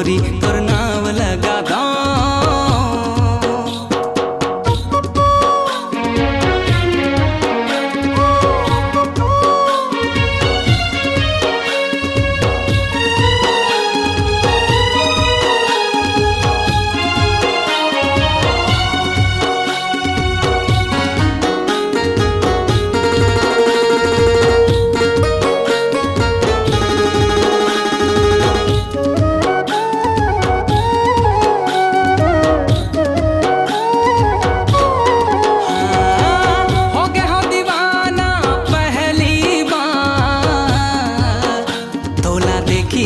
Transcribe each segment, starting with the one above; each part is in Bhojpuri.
गोरी तोर नाम लगा दो।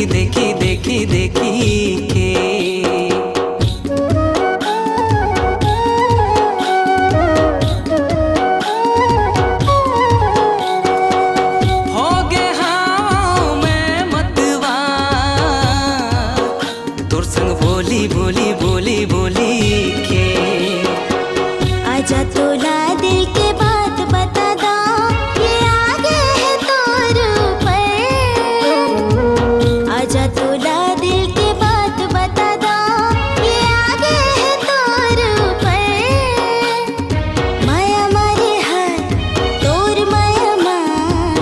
देखी देखी देखी के हो गए हाँ मैं मतवा तोर संग बोली बोली बोली बोली के आजा तोला दिल के बात बता दो, ये आगे है तोर ऊपर। आजा तोला दिल के बात बता दो, ये आगे है तोर ऊपर। माया मारे हाथ तोर माया मार,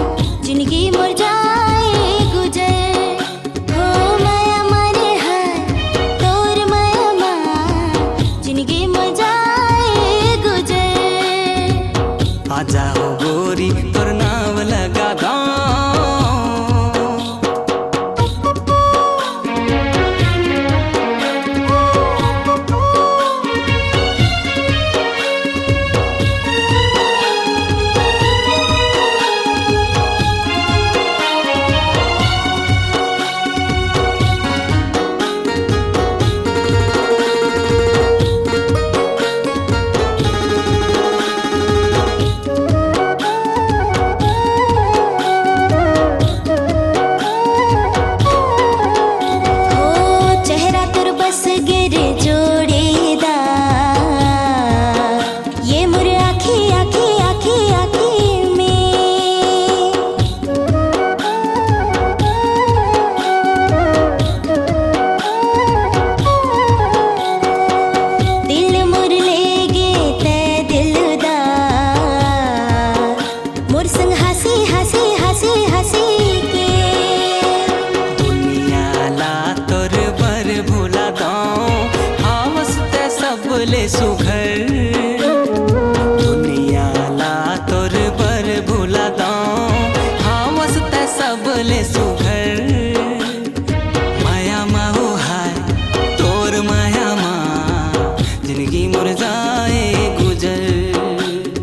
जिंदगी मोर जाए गुजर। हो माया मारे हाथ तोर माया मार, जिंदगी मोर जाए गुजर। आजा हो गोरी तोर नाम लगा दो। सुघर दुनिया ला तोर बर भूला दो, हाँ वसते सब ले सुघर। माया माओ हाय तोर माया माँ, जिंदगी मोर जाए गुजर।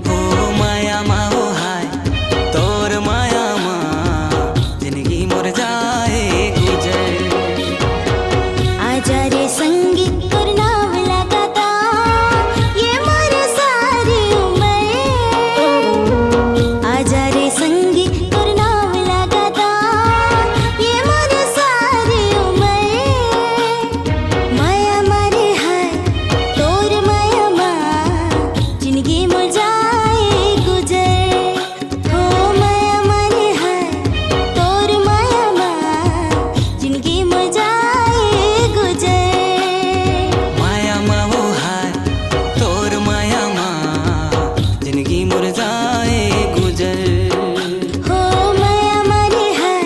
हो माया माओ हाय तोर माया माँ, जिंदगी मोर जाए गुजर। आजा रे संगी तोर नाम लगा दो, ये मोर सारी उम्र। आजा रे संगी तोर नाम लगा दो, ये मोर सारी उम्र। माया मारे हाय तोर माया माँ, जिंदगी मोर जाए गुजर। हो माया मारे हाय तोर माया माँ, जिंदगी मोर जाए गुजर। माया माओ हाय तोर माया माँ, जिंदगी मोर जाए गुजर। हो माया मारे हाय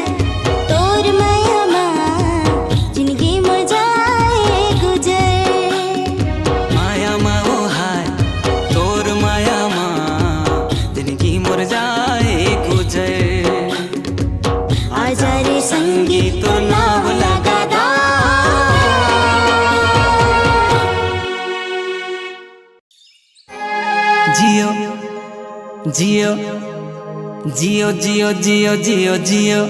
तोर माया माँ, जिंदगी मोर जाए गुजर। माया माओ हाय तोर माया माँ, जिंदगी मोर जाए गुजर। आजा रे संगी तोर नाम लगा दो। जियो जियो जियो जियो जियो जियो जियो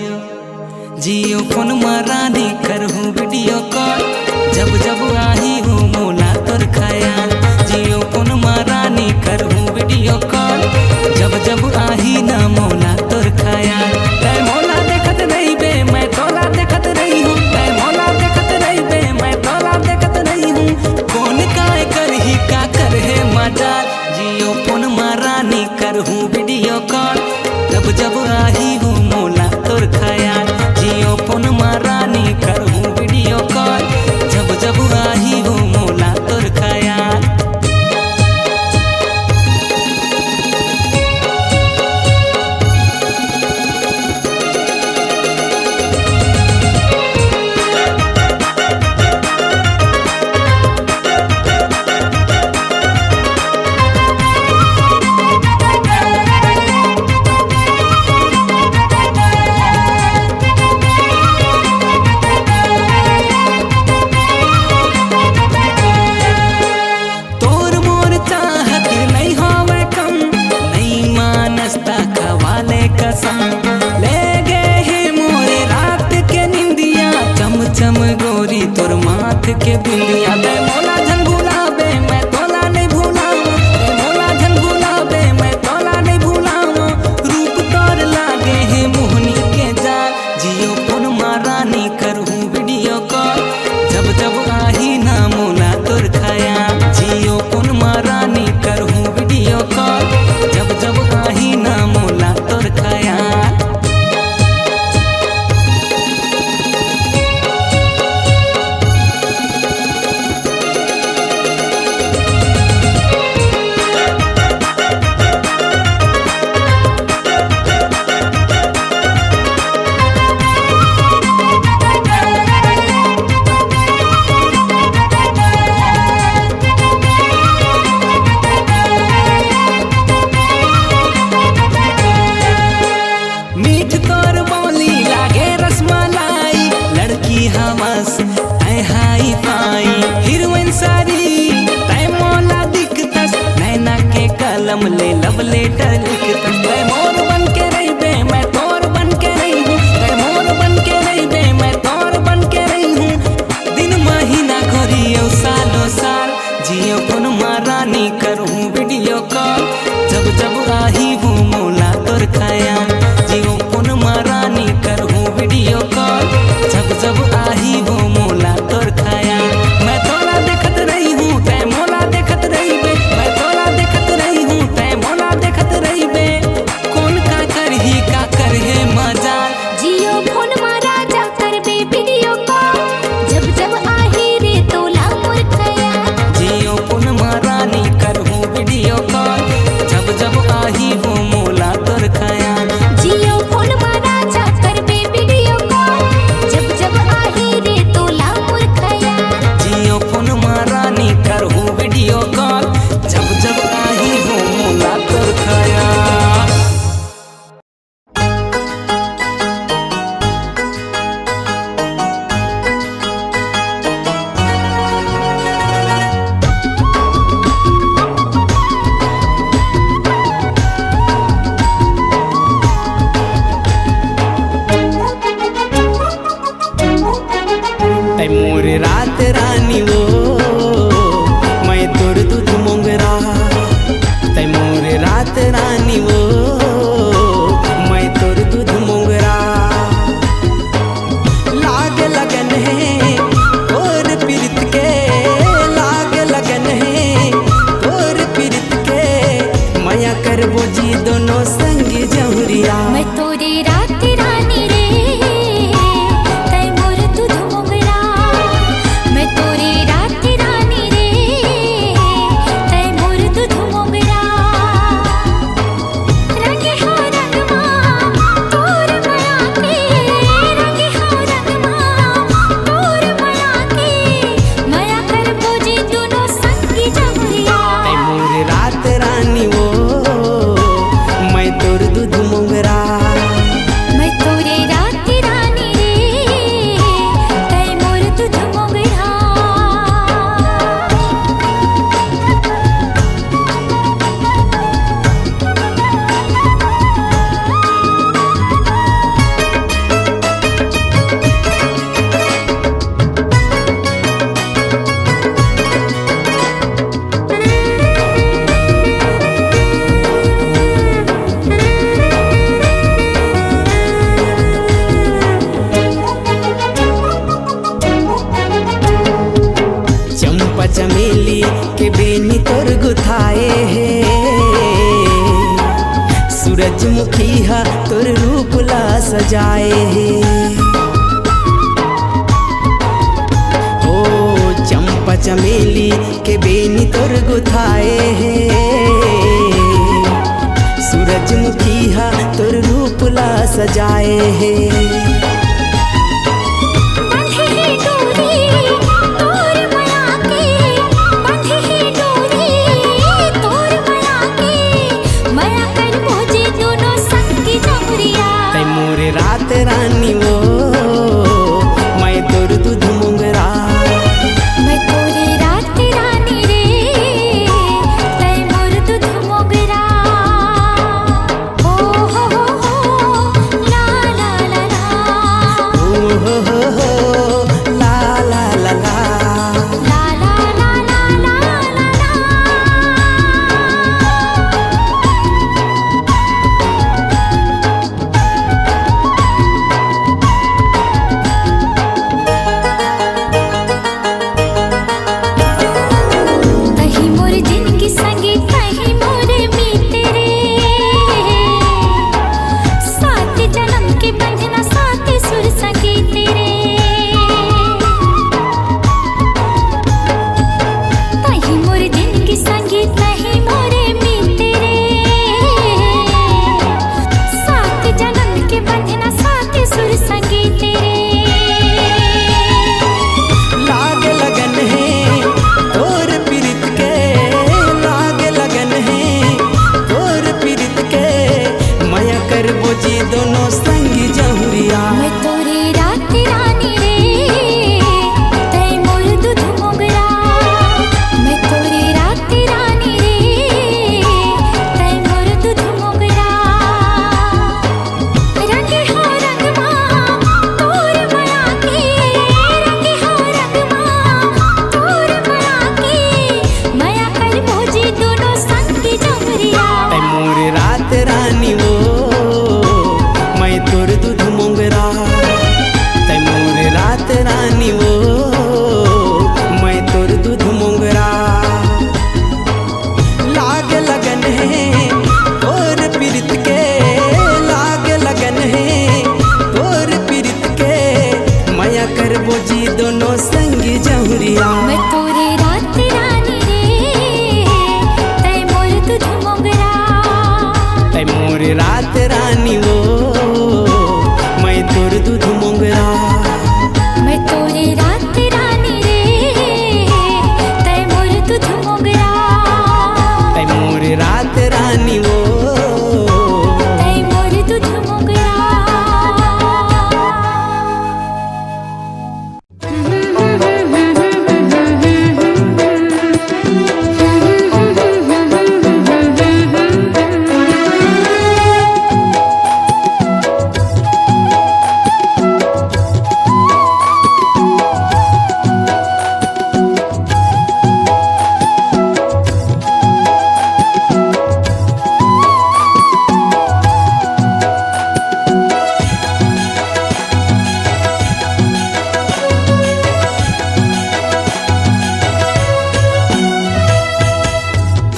जियो फोन मारानी करहूँ वीडियो कॉल, जब जब आही हूँ मोला तोर ख्याल। जियो फोन मारानी करहूँ वीडियो कॉल, जब जब आही ना मोला तोर ख्याल। तै मोला देखत रही बे मैं तोला देखत रही हूँ, तै मोला देखत रही बे मैं तोला देखत रही हूँ। कौन काय करही का कर है मजाल, जियो फोन मारानी करहूँ वीडियो कॉल, जब जब आही हूँ मोला तोर ख्याल। जियो फोन मारानी करहूँ वीडियो कॉल, के बिंदिया दे मोला झन भुलावे मैं तोला नहीं भुलावा दे मोला झन भुलावे मैं तोला नहीं भुलावा रूप तोर लागे है मोहनी के जाल जियो फोन मारानी करहूँ वीडियो कॉल जब जब आही ना मोला तोर खाया जियो फोन मारानी करहूँ वीडियो कॉल जब जब आही ना मोला तोर खाया। मीठ तोर बोली लागे रसमलाई लड़की हवस तय हाई फाई हीरोइन सारी तय मोला दिखतस नैना के कलम ले लव लेटर लिखतस तय मोर बन के रहिबे मैं तोर बन के रही हूँ तय मोर बन के रहिबे मैं तोर बन के रही हूँ दिन महीना घोरियो सालों साल जियो फोन मारानी करूँ वीडियो कॉल जब जब आही हूँ मोला तोर खाया जियो फोन मारानी करहूँ वीडियो कॉल जब जब आही हो मोला तोर खाया मैं तोला देखत रही हूँ तय मोला देखत रही बे मैं तोला देखत रही हूँ तय मोला देखत रही बे कौन का करही का करहे मजाल जियो फोन मारा जा करबे वीडियो कॉल जब जब आही रे तोला मोर खया जियो फोन मारानी करहूँ वीडियो कॉल जब जब आही हो मोला तोर खाया जियो फोन मारा जा करबे वीडियो कॉल जब जब आही रे तोला मोर खया जियो फोन मारानी करहूँ वीडियो कॉल जब जब आही हो मोला तोर खाया। तै मोर रात रानी वो मैं तोर दूध मोंगरा तै मोर रात रानी वो मैं तोर दूध मोंगरा लाग लगन है और पीरित के लाग लगन है और पीरित के माया करबो जी दोनों संग जहुरिया मैं तोरी रात रानी रे तै मोर दूध मोगरा मैं तोरी रात रानी रे तै मोर दूध मोगरा रंगे हो रंगमा तोर माया के रंगे हो रंगमा तोर माया के माया करबो जी दोनों संगी जहुरिया तै मोर रात रानी वो मैं तोर दूध मोंगरा मैं तोरी रात रानी रे तै मोर दूध मोगरा चंपा चमेली के बेनी तोर गुथाए है सूरजमुखी हा तोर रूप ला सजाए है ओ चंपा चमेली के बेनी तोर गुथाए है सूरजमुखी हा तोर रूप ला सजाए है बंधे है डोरी तोर माया के बंधे है डोरी तोर माया के माया करबो जी दोनों संगी जहुरिया तै मोर रात रानी वो मैं तोर दूध मोंगरा मैं तोरी रात रानी रे तै मोर दूध मोगरा ओ हो ला ला ला ला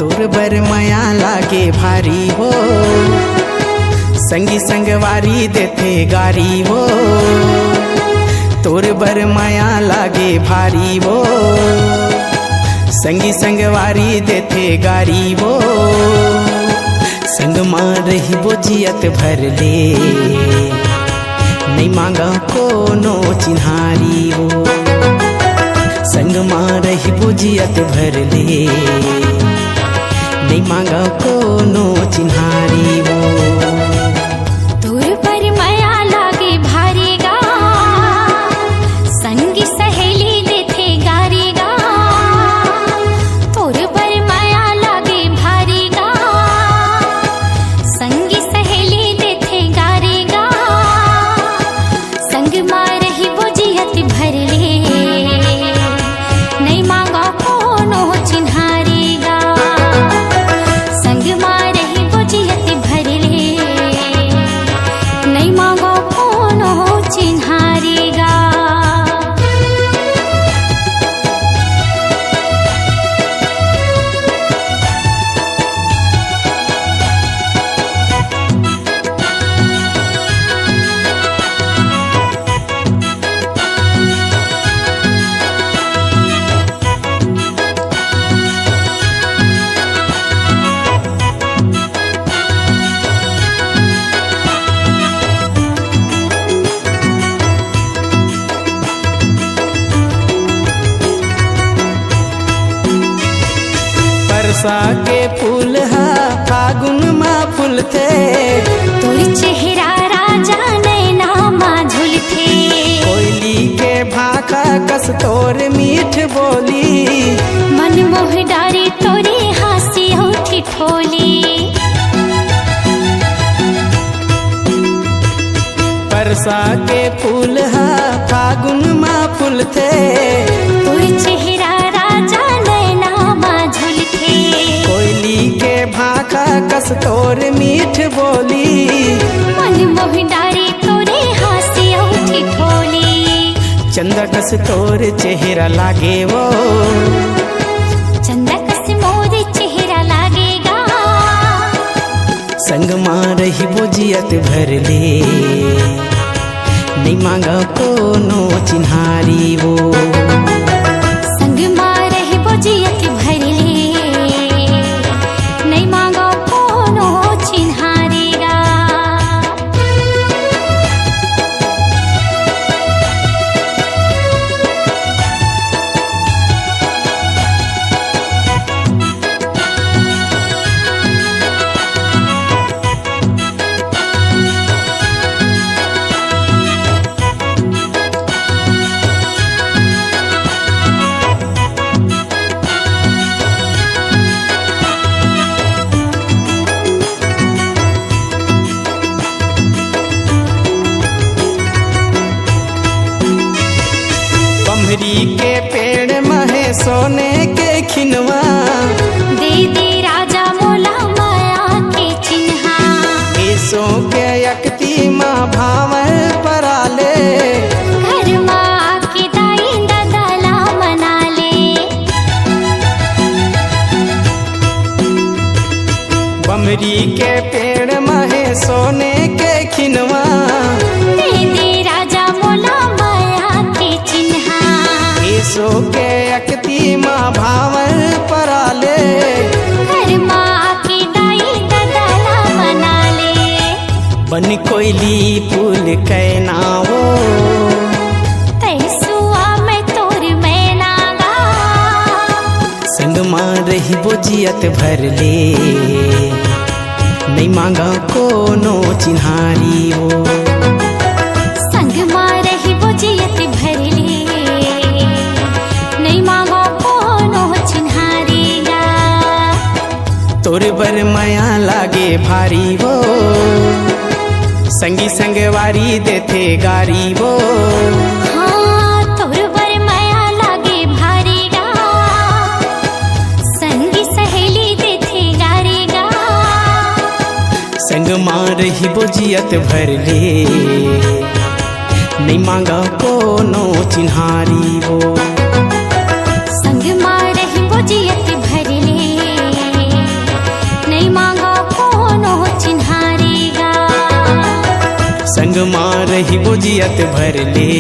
तोर बर माया लागे भारी हो, संगी संगवारी देथे गारी हो। तोर बर माया लागे भारी हो, संगी संगवारी देथे गारी हो। संग मां रही बोझियत भर ले, नहीं मांगा कोनो चिन्हारी हो। संग मां रही बोझियत भर ले, नहीं मांगा कोनो चिन्हारी हो। तोर पर माया लागे भारी गा, संगी सहेली देथे गारी गा। तोर पर माया लागे भारी गा, संगी सहेली देथे गारी गा। संग मां रही बोझियत भर ले, नहीं मांगा कोनो चिन्हारी गा। संग मां रही बोझियत भर ले, नहीं मांगो कोनो चिन्हारी गा। बरसा के फूल हा फागुन माँ फूलथे, तोर चेहरा राजा नैना माँ झुलथे। कोयली के भाखा कस तोर मीठ बोली, मन मोह डारे तोरे हासी होठी ठोली। बरसा के फूल हा फागुन माँ फूलथे, तोर चेहरा राजा नैना माँ झुलथे। कोयली के भाखा कस तोर मीठ बोली, मन मोह डारे तोरे हासी होठी ठोली। चंदा कस तोर चेहरा लागे वो, चंदा कस मोर चेहरा लागेगा। संग मां रही बोझियत भर ले, नहीं मांगा कोनो चिन्हारी वो। संग मां रही बोझियत भर ले, नहीं मांगो कोनो चिन्हारी गा। बम्हरी के पेड़ महे सोने के खिनवा, दे दे राजा मोला माया के चिन्हा। ऐसो के यकती माँ भावर पराले, घर माँ के दाई ददला मना ले। बम्हरी के पेड़ महे सोने के खिनवा, दे दे राजा मोला माया के चिन्हा। ऐसो के यकती माँ भावर पराले, घर माँ के दाई ददला मना ले। बन कोयली फूल कैनावो, तैसुआ मैं तोर मैना गा। संग मां रही बोझियत भर ले, नहीं मांगा कोनो चिन्हारी हो। संग मां रही बोझियत भर ले, नहीं मांगो कोनो चिन्हारी गा। तोर बर माया लागे भारी हो, संगी संगवारी देथे गारी हो। हाँ तोर बर माया लागे भारी गा, संगी सहेली देथे गारी गा। संग मां रही बोझियत भर ले, नहीं मांगा कोनो चिन्हारी हो। संग मां रही बोझियत भर ले, रही बोजियत भर ले,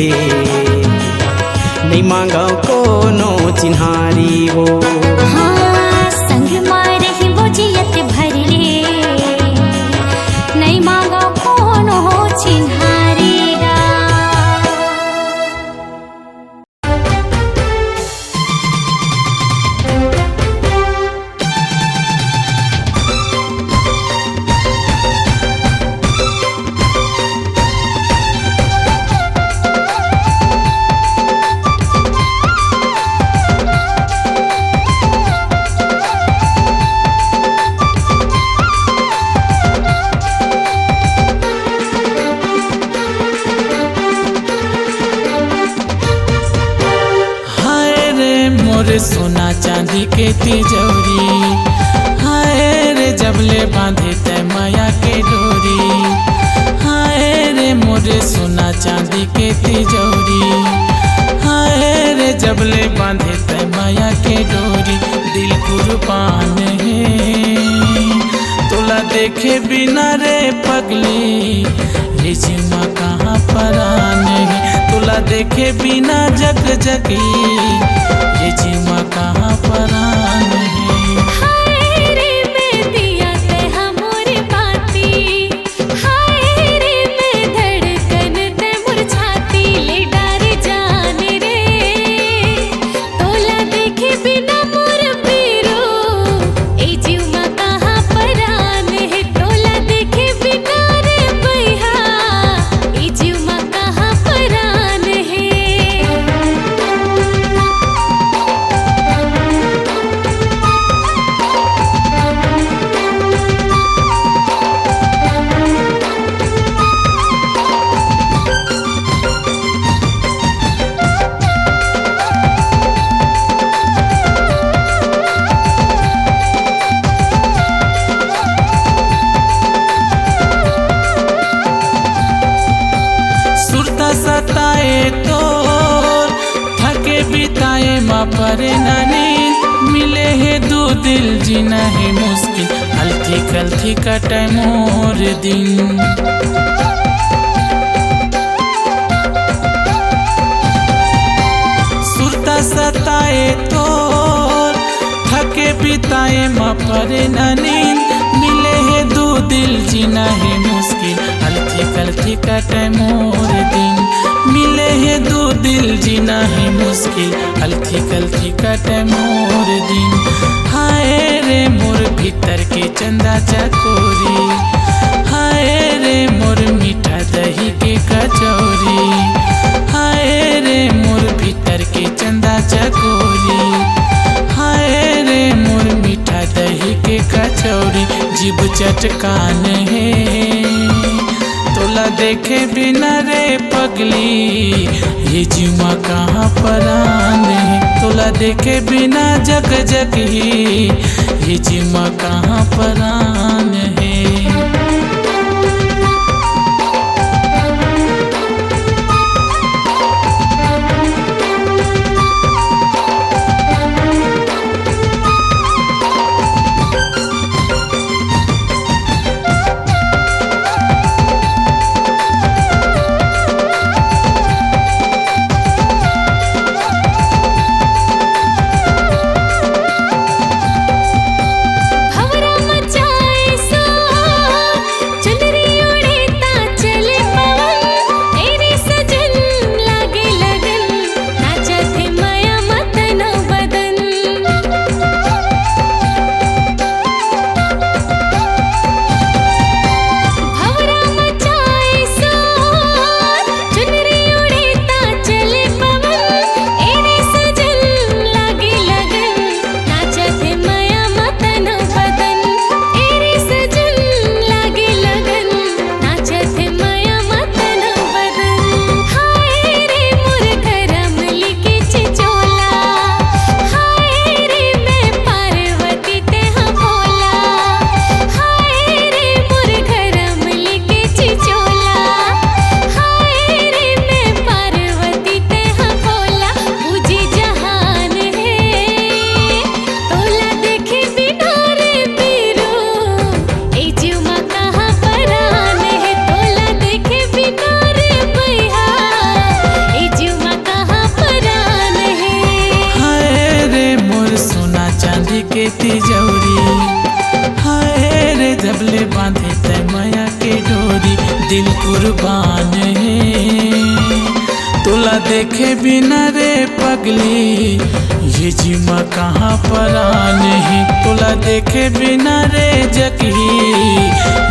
नहीं मांगा कोनो चिन्हारी हो। हाँ संग मारही बोजियत भरले, नहीं मांगा कोनो चिन्हारीगा। मोरे सोना चांदी के तिजोरी, हाय रे जबले बांधे तय माया के डोरी। हाय रे मोरे सोना चांदी के तिजोरी, हाय रे जबले बांधे तय माया के डोरी। दिल कुर्बान है तोला देखे बिना रे पगली, ये जीवा कहाँ परान है। तोला देखे बिना जग जगी, ये जीवा कहाँ परान है। हाय रे मैं दिया ते हमरे बाती, हाय रे मैं धड़कन ते मुरझाती। ले डार जान रे तोला देखे बिना मोर पीरो, ए जीवा कहाँ परान है। तोला देखे बिना रे भैया, ए जीवा कहाँ परान है। सुरता सताए तो थके बिताए माँ परे ना नींद। मिले है दो दिल जीना है मुश्किल, हल्की कल्थी कटे मोर दिन। सुरता सताए तो थके बिताए माँ परे ना नींद। मिले है दो दिल जीना है मुश्किल, हल्की कल्थी कटे मोर दिन। मिले है दो दिल जीना है मुश्किल, हल्की कल्थी कटे मोर दिन। हाय रे मोर भीतर के चंदा चकोरी, हाय रे मोर मीठा दही के कचौरी। हाय रे मोर भीतर के चंदा चकोरी, हाय रे मोर मीठा दही के कचौरी। जीभ चटकान है तोला देखे बिना रे पगली, ये जीवा कहाँ परान है। तोला देखे बिना जग जगी, ये जीवा कहाँ परान है। भंवरा मचाए हाय रे जबले बांधे तय माया के डोरी दिल कुर्बान है। तोला देखे बिना रे पगली ये जीमा कहाँ परान है। तोला देखे बिना रे जगी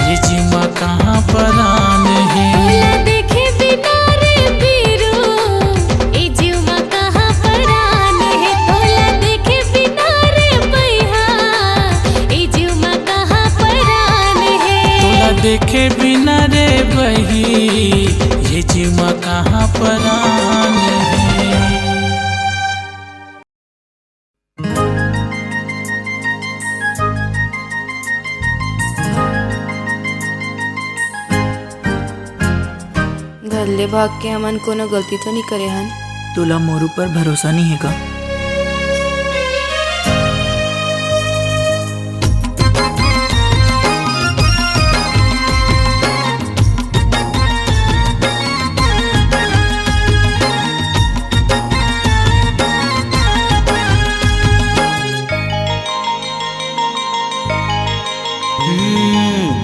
ये जीमा कहाँ परान है। तोला देखे बिना रे बीरू ए जीवा कहाँ परान है। तोला देखे बिना रे भैया ए जीवा कहाँ परान है। तोला देखे बिना रे बही ये जीमा कहाँ परान है। घरले भाग के हमन कोनो गलती तो नहीं करे हन। तोला मोर ऊपर भरोसा नहीं है का?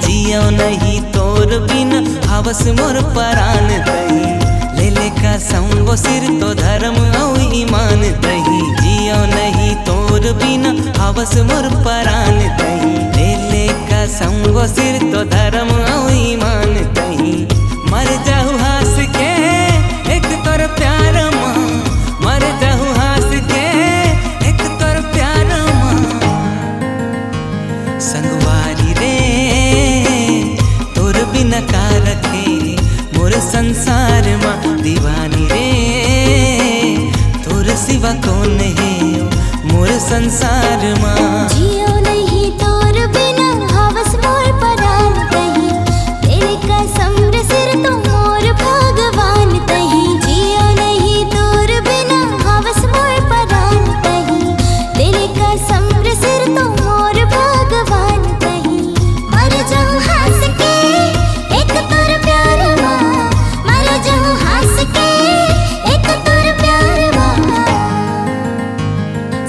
जियो नहीं तोर बिन हवस मोर परान दही ले ले का संगो सिर तो धर्म औ ईमान दही। जियो नहीं तोर बिन हवस मोर परान दही ले ले का संगो सिर तो धर्म औ ईमान दही। मर जाहु हास के एक तोर प्यार माँ मर जाहु हास के एक तोर प्यार माँ संगवारी रे तोर बिना का रखे मोर संसार माँ दीवानी रे तोर सिवा कौन है मोर संसार माँ। जियो नहीं तोर बिना हवस मोर परान दही तेरे कसम रे सिर तो मोर भगवान दही। जियो नहीं तोर बिना हवस मोर परान दही तेरे कसम रे सिर तो मोर भगवान दही। मर जाऊं हंस के एक तोर प्यार माँ मर जाऊं हंस के एक तोर प्यार माँ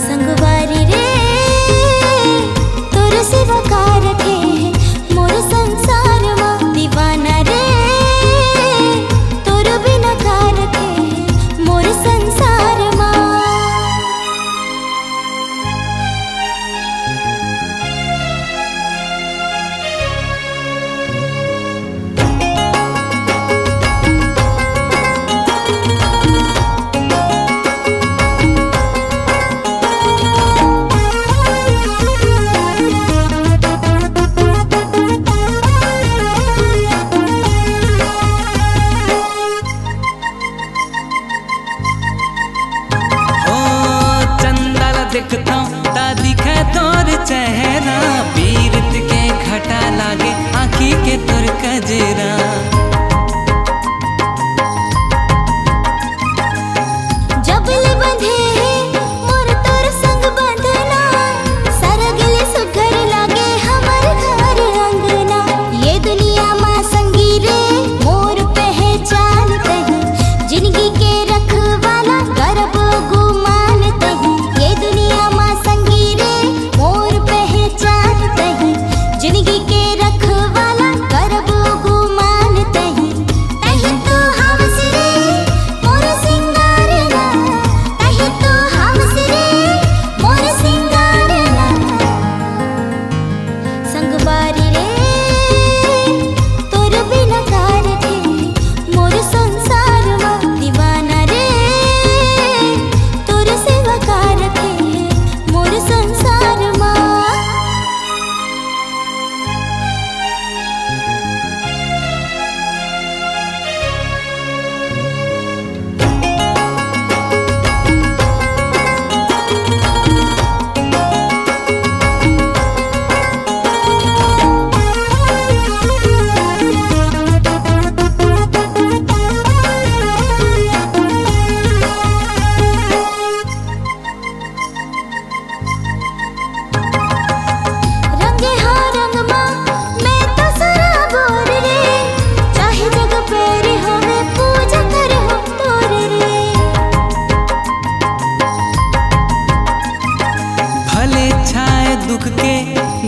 संगवारी रे तोर सिवा का रखे मोर संसार माँ दीवाना रे तोर बिना का रखे मोर संसार माँ।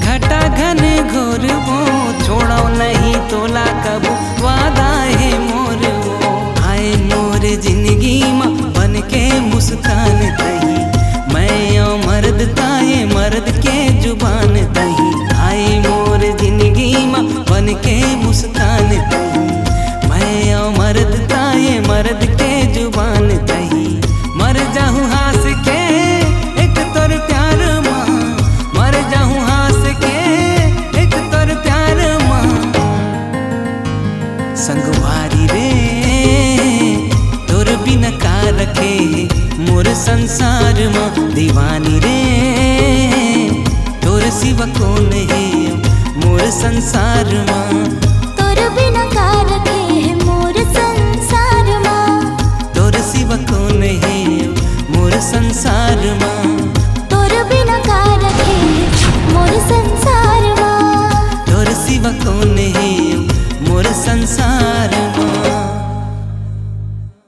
घटा घन घोर वो छोड़ो नहीं तोला कब वादा है मोर वो आए मोर जिंदगी माँ बन के मुस्कान तही मैं ओ मर्द ताए मर्द के जुबान तही आए मोर जिंदगी माँ बन के मुस्कान तही मैं ओ मर्द ताए मर्द के जुबान तही मर जाऊँ हास के एक तोर प्यार माँ मर जाऊँ हास के एक तोर प्यार माँ संगवारी रे तोर बिना का रखे मोर संसार माँ दीवानी रे तोर सिवा कौन है मोर संसार माँ तोर बिना का रखे है मोर संसार माँ तोर सिवा कौन है मोर संसार माँ तोर बिना का रखे है मोर संसार माँ तोर सिवा कौन